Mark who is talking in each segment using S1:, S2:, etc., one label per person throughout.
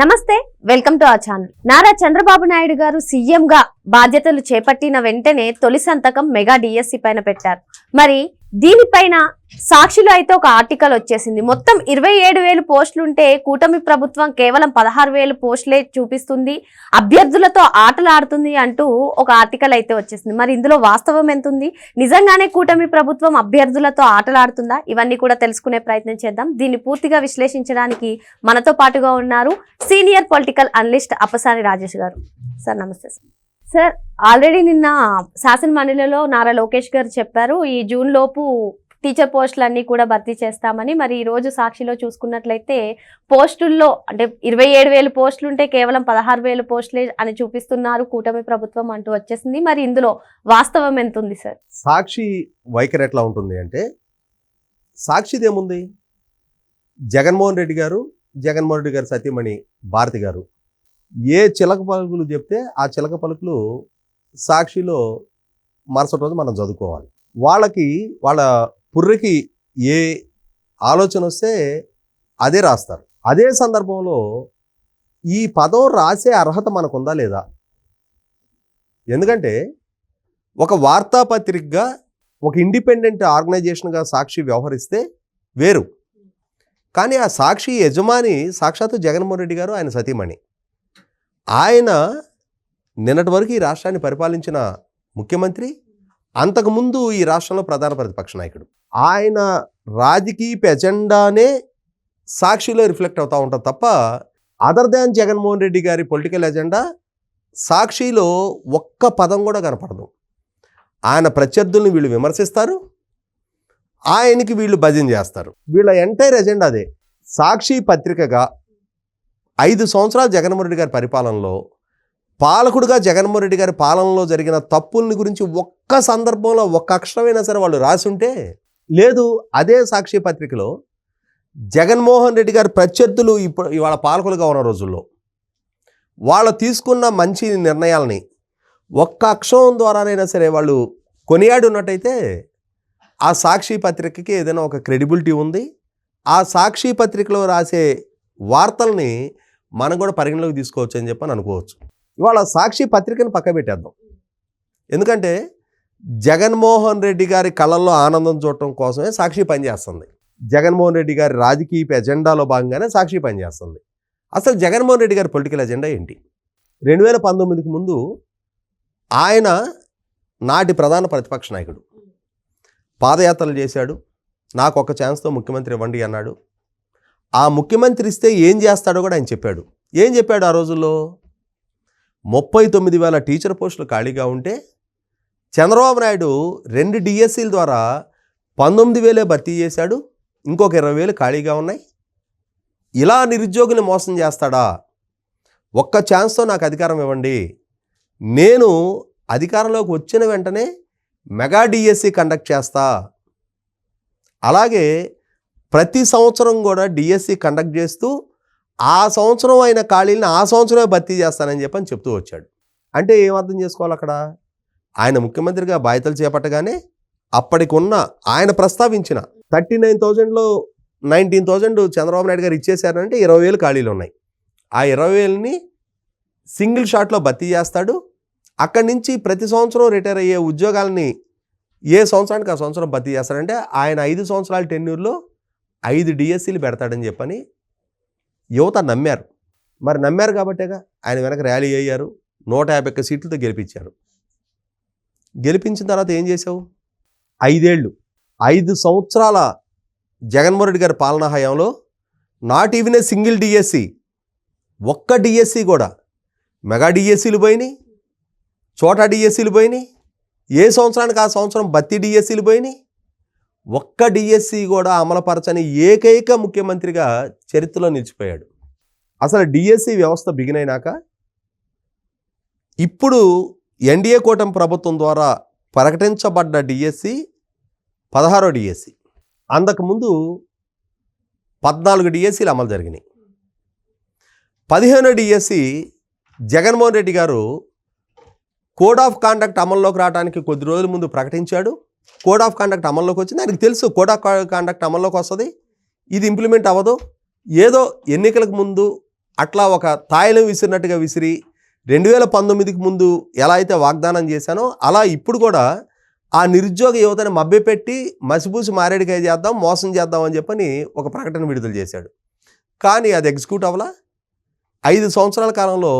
S1: నమస్తే, welcome to our channel. Nara Chandrababu Naidu గారు CM గా బాధ్యతలు చేపట్టిన వెంటనే తొలి సంతకం మెగా డిఎస్సి పైన పెట్టారు. మరి దీనిపైన సాక్షిలో అయితే ఒక ఆర్టికల్ వచ్చేసింది. మొత్తం 27,000 పోస్టులుంటే కూటమి ప్రభుత్వం కేవలం 16,000 పోస్టులే చూపిస్తుంది, అభ్యర్థులతో ఆటలు ఆడుతుంది అంటూ ఒక ఆర్టికల్ అయితే వచ్చేసింది. మరి ఇందులో వాస్తవం ఎంత ఉంది? నిజంగానే కూటమి ప్రభుత్వం అభ్యర్థులతో ఆటలాడుతుందా? ఇవన్నీ కూడా తెలుసుకునే ప్రయత్నం చేద్దాం. దీన్ని పూర్తిగా విశ్లేషించడానికి మనతో పాటుగా ఉన్నారు senior political analyst Appasani Rajesh గారు. సార్ నమస్తే. సార్, ఆల్రెడీ నిన్న శాసన మండలిలో నారా లోకేష్ గారు చెప్పారు ఈ జూన్ లోపు టీచర్ పోస్టులన్నీ కూడా భర్తీ చేస్తామని. మరి ఈ రోజు సాక్షిలో చూసుకున్నట్లయితే పోస్టుల్లో అంటే 27,000 పోస్టులు ఉంటే కేవలం 16,000 పోస్టులే అని చూపిస్తున్నారు కూటమి ప్రభుత్వం అంటూ వచ్చేసింది. మరి ఇందులో వాస్తవం ఎంత ఉంది సార్?
S2: సాక్షి వైఖరి ఎట్లా ఉంటుంది అంటే, సాక్షిదేముంది, జగన్మోహన్ రెడ్డి గారు సతీమణి భారతి గారు ఏ చిలక పలుకులు చెప్తే ఆ చిలక పలుకులు సాక్షిలో మరుసటి రోజు మనం చదువుకోవాలి. వాళ్ళ పుర్రెకి ఏ ఆలోచన వస్తే అదే రాస్తారు. అదే సందర్భంలో ఈ పదం రాసే అర్హత మనకుందా లేదా? ఎందుకంటే ఒక వార్తాపత్రికగా, ఒక ఇండిపెండెంట్ ఆర్గనైజేషన్గా సాక్షి వ్యవహరిస్తే వేరు. కానీ ఆ సాక్షి యజమాని సాక్షాత్తు జగన్మోహన్ రెడ్డి గారు, ఆయన సతీమణి. ఆయన నిన్నటి వరకు ఈ రాష్ట్రాన్ని పరిపాలించిన ముఖ్యమంత్రి, అంతకుముందు ఈ రాష్ట్రంలో ప్రధాన ప్రతిపక్ష నాయకుడు. ఆయన రాజకీయ ఎజెండానే సాక్షిలో రిఫ్లెక్ట్ అవుతూ ఉంటుంది తప్ప అదర్ దాన్ జగన్మోహన్ రెడ్డి గారి పొలిటికల్ ఎజెండా సాక్షిలో ఒక్క పదం కూడా కనపడదు. ఆయన ప్రత్యర్థుల్ని వీళ్ళు విమర్శిస్తారు, ఆయనకి వీళ్ళు భజన చేస్తారు. వీళ్ళ ఎంటైర్ ఎజెండా అదే. సాక్షి పత్రికగా 5 సంవత్సరాలు జగన్మోహన్ రెడ్డి గారి పరిపాలనలో, పాలకుడుగా జగన్మోహన్ రెడ్డి గారి పాలనలో జరిగిన తప్పుల్ని గురించి ఒక్క సందర్భంలో ఒక్క అక్షరమైనా సరే వాళ్ళు రాసుంటే లేదు. అదే సాక్షి పత్రికలో జగన్మోహన్ రెడ్డి గారి ప్రత్యర్థులు ఇప్పుడు ఇవాళ పాలకులుగా ఉన్న రోజుల్లో వాళ్ళు తీసుకున్న మంచి నిర్ణయాలని ఒక్క అక్షరం ద్వారానైనా సరే వాళ్ళు కొనియాడి ఉన్నట్టయితే ఆ సాక్షి పత్రికకి ఏదైనా ఒక క్రెడిబిలిటీ ఉంది. ఆ సాక్షి పత్రికలో రాసే వార్తల్ని మనం కూడా పరిగణలోకి తీసుకోవచ్చు అని చెప్పని అనుకోవచ్చు. ఇవాళ సాక్షి పత్రికను పక్క పెట్టేద్దాం. ఎందుకంటే జగన్మోహన్ రెడ్డి గారి కళ్ళల్లో ఆనందం చూడటం కోసమే సాక్షి పనిచేస్తుంది. జగన్మోహన్ రెడ్డి గారి రాజకీయ ఎజెండాలో భాగంగానే సాక్షి పనిచేస్తుంది. అసలు జగన్మోహన్ రెడ్డి గారి పొలిటికల్ ఎజెండా ఏంటి? 2019కి ముందు ఆయన నాటి ప్రధాన ప్రతిపక్ష నాయకుడు పాదయాత్రలు చేశాడు. నాకు ఒక ఛాన్స్తో ముఖ్యమంత్రి ఇవ్వండి అన్నాడు. ఆ ముఖ్యమంత్రి ఇస్తే ఏం చేస్తాడో కూడా ఆయన చెప్పాడు. ఏం చెప్పాడు ఆ రోజుల్లో? 39,000 టీచర్ పోస్టులు ఖాళీగా ఉంటే చంద్రబాబు నాయుడు 2 డిఎస్సీల ద్వారా 19,000 భర్తీ చేశాడు, ఇంకొక 20,000 ఖాళీగా ఉన్నాయి. ఇలా నిరుద్యోగుని మోసం చేస్తాడా? ఒక్క ఛాన్స్తో నాకు అధికారం ఇవ్వండి, నేను అధికారంలోకి వచ్చిన వెంటనే మెగా డిఎస్సి కండక్ట్ చేస్తా, అలాగే ప్రతి సంవత్సరం కూడా డిఎస్సి కండక్ట్ చేస్తూ ఆ సంవత్సరం అయిన ఖాళీలను ఆ సంవత్సరమే భర్తీ చేస్తానని చెప్పని చెప్తూ వచ్చాడు. అంటే ఏం అర్థం చేసుకోవాలి అక్కడ? ఆయన ముఖ్యమంత్రిగా బాధ్యతలు చేపట్టగానే అప్పటికున్న ఆయన ప్రస్తావించిన 39,000లో 19,000 చంద్రబాబు నాయుడు గారు ఇచ్చేశారంటే 20,000 ఖాళీలు ఉన్నాయి. ఆ 20,000ని సింగిల్ షాట్లో భర్తీ చేస్తాడు. అక్కడి నుంచి ప్రతి సంవత్సరం రిటైర్ అయ్యే ఉద్యోగాలని ఏ సంవత్సరానికి ఆ సంవత్సరం భర్తీ చేస్తాడంటే ఆయన 5 సంవత్సరాల టెన్యూర్లో 5 డిఎస్సీలు పెడతాడని చెప్పని యువత నమ్మారు. మరి నమ్మారు కాబట్టేగా ఆయన వెనక ర్యాలీ అయ్యారు, 151 సీట్లతో గెలిపించారు. గెలిపించిన తర్వాత ఏం చేసావు? 5 సంవత్సరాల జగన్మోహన్ రెడ్డి గారి పాలనా హయాంలో not even a single DSC, ఒక్క డిఎస్సి కూడా, మెగా డిఎస్సీలు పోయినాయి, చోటా డిఎస్సీలు పోయినాయి, ఏ సంవత్సరానికి ఆ సంవత్సరం భర్తీ డిఎస్సీలు పోయినాయి. ఒక్క డిఎస్సి కూడా అమలుపరచని ఏకైక ముఖ్యమంత్రిగా చరిత్రలో నిలిచిపోయాడు. అసలు డిఎస్సి వ్యవస్థ బిగినైనాక ఇప్పుడు ఎన్డీఏ కూటమి ప్రభుత్వం ద్వారా ప్రకటించబడ్డ డిఎస్సి 16వ డిఎస్సి. అంతకుముందు 14 డిఎస్సీలు అమలు జరిగినాయి. 15వ డిఎస్సి జగన్మోహన్ రెడ్డి గారు కోడ్ ఆఫ్ కాండక్ట్ అమల్లోకి రావడానికి కొద్ది రోజుల ముందు ప్రకటించాడు. కోడ్ ఆఫ్ కాండక్ట్ అమల్లోకి వచ్చింది. ఆయనకు తెలుసు కోడ్ ఆఫ్ కాండక్ట్ అమల్లోకి వస్తుంది, ఇది ఇంప్లిమెంట్ అవ్వదు, ఏదో ఎన్నికలకు ముందు అట్లా ఒక తాయిలం విసిరినట్టుగా విసిరి 2019కి ముందు ఎలా అయితే వాగ్దానం చేశానో అలా ఇప్పుడు కూడా ఆ నిరుద్యోగ యువతని మభ్యపెట్టి మసిపూసి మారేడికాయ చేద్దాం, మోసం చేద్దాం అని చెప్పని ఒక ప్రకటన విడుదల చేశాడు. కానీ అది ఎగ్జిక్యూట్ అవ్వలా. 5 సంవత్సరాల కాలంలో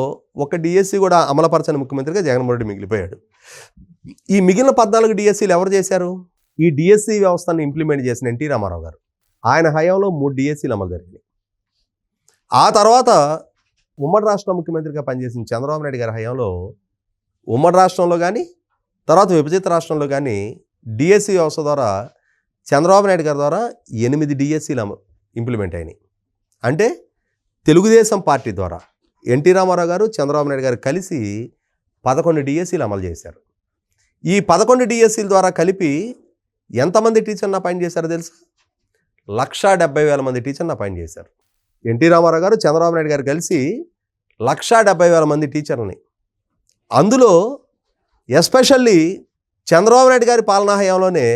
S2: ఒక డిఎస్సి కూడా అమలుపరచని ముఖ్యమంత్రిగా జగన్మోహన్ రెడ్డి మిగిలిపోయాడు. ఈ మిగిలిన 14 డిఎస్సీలు ఎవరు చేశారు? ఈ డిఎస్సి వ్యవస్థను ఇంప్లిమెంట్ చేసిన ఎన్టీ రామారావు గారు. ఆయన హయాంలో 3 డిఎస్సీలు అమలు జరిగినాయి. ఆ తర్వాత ఉమ్మడి రాష్ట్ర ముఖ్యమంత్రిగా పనిచేసిన చంద్రబాబు నాయుడు గారి హయాంలో ఉమ్మడి రాష్ట్రంలో కానీ తర్వాత విభజిత రాష్ట్రంలో కానీ డిఎస్సి వ్యవస్థ ద్వారా చంద్రబాబు నాయుడు గారి ద్వారా 8 డిఎస్సీలు ఇంప్లిమెంట్ అయినాయి. అంటే తెలుగుదేశం పార్టీ ద్వారా ఎన్టీ రామారావు గారు చంద్రబాబు నాయుడు గారు కలిసి 11 డిఎస్సీలు అమలు చేశారు. ఈ 11 డిఎస్సీల ద్వారా కలిపి ఎంతమంది టీచర్ని అపాయింట్ చేశారో తెలుసా? 1,70,000 మంది టీచర్ని అపాయింట్ చేశారు. ఎన్టీ రామారావు గారు చంద్రబాబు నాయుడు గారు కలిసి 1,70,000 మంది టీచర్లని, అందులో ఎస్పెషల్లీ చంద్రబాబు నాయుడు గారి పాలనా హయాంలోనే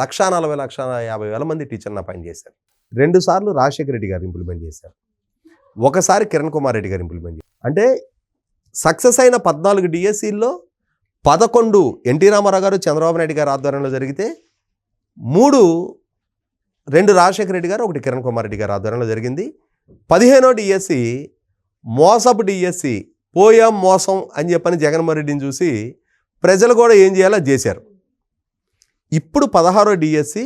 S2: 1,40,000 1,50,000 మంది టీచర్ని అపాయింట్ చేశారు. 2 సార్లు రాజశేఖర రెడ్డి గారు ఇంప్లిమెంట్ చేశారు, ఒకసారి కిరణ్ కుమార్ రెడ్డి గారు ఇంప్లిమెంట్ చేశారు. అంటే సక్సెస్ అయిన 14 డిఎస్సీల్లో 11 ఎన్టీ రామారావు గారు చంద్రబాబు నాయుడు గారి ఆధ్వర్యంలో జరిగితే 2 రాజశేఖర రెడ్డి గారు, 1 కిరణ్ కుమార్ రెడ్డి గారి ఆధ్వర్యంలో జరిగింది. 15వ డిఎస్సి మోసపు డిఎస్సి, పోయాం మోసం అని చెప్పని జగన్మోహన్ రెడ్డిని చూసి ప్రజలు కూడా ఏం చేయాలో చేశారు. ఇప్పుడు 16వ డిఎస్సి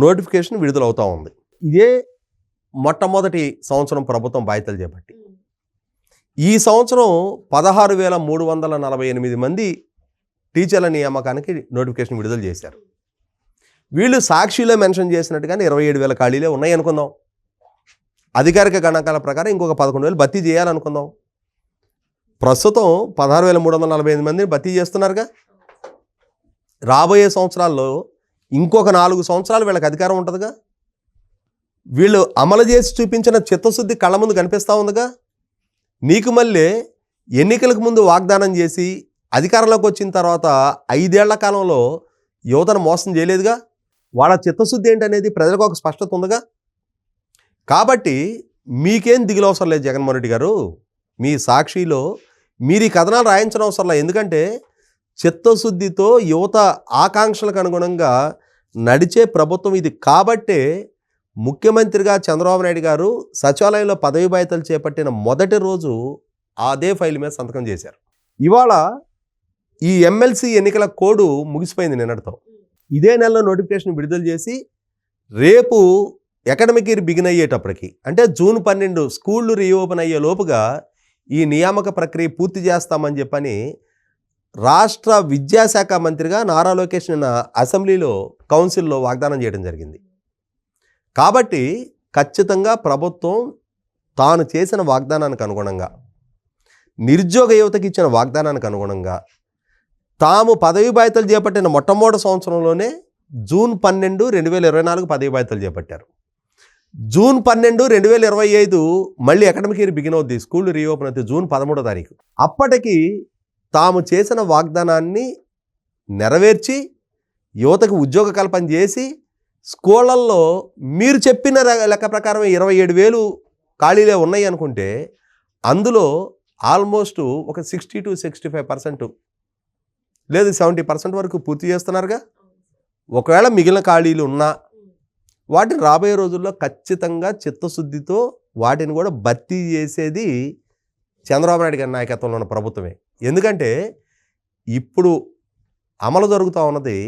S2: నోటిఫికేషన్ విడుదలవుతూ ఉంది. ఇదే మొట్టమొదటి సంవత్సరం ప్రభుత్వం బాధ్యతలు చేపట్టి ఈ సంవత్సరం 16,348 మంది టీచర్ల నియామకానికి నోటిఫికేషన్ విడుదల చేశారు. వీళ్ళు సాక్షిలో మెన్షన్ చేసినట్టుగానే 27,000 ఖాళీలే ఉన్నాయి అనుకుందాం. అధికారిక గణాంకాల ప్రకారం ఇంకొక 11,000 భర్తీ చేయాలనుకుందాం. ప్రస్తుతం 16,345 మందిని భర్తీ చేస్తున్నారుగా. రాబోయే సంవత్సరాల్లో ఇంకొక 4 సంవత్సరాలు వీళ్ళకి అధికారం ఉంటుందిగా. వీళ్ళు అమలు చేసి చూపించిన చిత్తశుద్ధి కళ్ళ ముందు కనిపిస్తూ ఉందిగా. నీకు మళ్ళీ ఎన్నికలకు ముందు వాగ్దానం చేసి అధికారంలోకి వచ్చిన తర్వాత 5 ఏళ్ల కాలంలో యువతను మోసం చేయలేదుగా. వాళ్ళ చిత్తశుద్ధి ఏంటనేది ప్రజలకు ఒక స్పష్టత ఉందిగా. కాబట్టి మీకేం దిగులు అవసరం లేదు జగన్మోహన్ రెడ్డి గారు. మీ సాక్షిలో మీరు ఈ కథనాలు రాయించడం అవసరం లేదు. ఎందుకంటే చిత్తశుద్ధితో యువత ఆకాంక్షలకు అనుగుణంగా నడిచే ప్రభుత్వం ఇది. కాబట్టే ముఖ్యమంత్రిగా చంద్రబాబు నాయుడు గారు సచివాలయంలో పదవి బాధ్యతలు చేపట్టిన మొదటి రోజు అదే ఫైల్ మీద సంతకం చేశారు. ఇవాళ ఈ ఎమ్మెల్సీ ఎన్నికల కోడ్ ముగిసిపోయింది నిన్నటితో. ఇదే నెలలో నోటిఫికేషన్ విడుదల చేసి రేపు అకాడమిక్ ఇయర్ బిగిన్ అయ్యేటప్పటికి, అంటే జూన్ 12 స్కూళ్ళు రీఓపెన్ అయ్యే లోపుగా ఈ నియామక ప్రక్రియ పూర్తి చేస్తామని చెప్పని రాష్ట్ర విద్యాశాఖ మంత్రిగా నారా లోకేష్ నిన్న అసెంబ్లీలో కౌన్సిల్లో వాగ్దానం చేయడం జరిగింది. కాబట్టి ఖచ్చితంగా ప్రభుత్వం తాను చేసిన వాగ్దానానికి అనుగుణంగా, నిరుద్యోగ యువతకి ఇచ్చిన వాగ్దానానికి అనుగుణంగా తాము పదవి బాధ్యతలు చేపట్టిన మొట్టమొదటి సంవత్సరంలోనే జూన్ 12, 2024 పదవి బాధ్యతలు చేపట్టారు. జూన్ 12, 2025 మళ్ళీ అకాడమిక్ ఇయర్ బిగిన్ అవుద్ది, స్కూళ్ళు రీఓపెన్ అవుతుంది జూన్ 13వ తారీఖు. అప్పటికి తాము చేసిన వాగ్దానాన్ని నెరవేర్చి యువతకు ఉద్యోగ కల్పన చేసి స్కూళ్ళల్లో మీరు చెప్పిన లెక్క ప్రకారం 27,000 ఖాళీలే ఉన్నాయి అనుకుంటే అందులో ఆల్మోస్ట్ ఒక 60 to 65% లేదు 70% వరకు పూర్తి చేస్తున్నారుగా. ఒకవేళ మిగిలిన ఖాళీలు ఉన్నా వాటిని రాబోయే రోజుల్లో ఖచ్చితంగా చిత్తశుద్ధితో వాటిని కూడా భర్తీ చేసేది చంద్రబాబు నాయుడు గారి నాయకత్వంలో ఉన్న ప్రభుత్వమే. ఎందుకంటే ఇప్పుడు అమలు జరుగుతూ ఉన్నది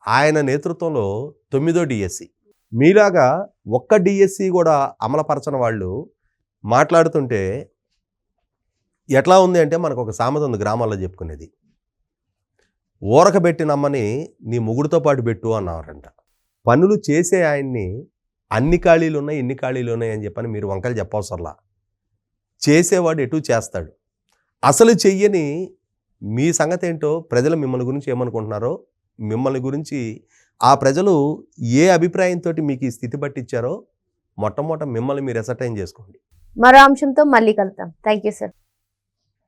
S2: ఆయన నేతృత్వంలో 9వ డిఎస్సి. మీలాగా ఒక్క డిఎస్సి కూడా అమలుపరచని వాళ్ళు మాట్లాడుతుంటే ఎట్లా ఉంది అంటే, మనకు ఒక సామెత ఉంది గ్రామాల్లో చెప్పుకునేది, ఊరకబెట్టి నమ్మని నీ ముగుడితో పాటు పెట్టు అన్నారంట. పనులు చేసే ఆయన్ని అన్ని ఖాళీలు ఉన్నాయి ఇన్ని ఖాళీలు ఉన్నాయి అని చెప్పని మీరు వంకలు చెప్పవసరలా. చేసేవాడు ఎటు చేస్తాడు. అసలు చెయ్యని మీ సంగతి ఏంటో ప్రజలు మిమ్మల్ని గురించి ఏమనుకుంటున్నారో, మిమ్మల్ని గురించి ఆ ప్రజలు ఏ అభిప్రాయంతో మీకు ఈ స్థితి పట్టించారో మొట్టమొదట మిమ్మల్ని మీరు అసర్టైన్ చేసుకోండి.
S1: మరో అంశంతో మళ్ళీ కలుద్దాం. Thank you sir.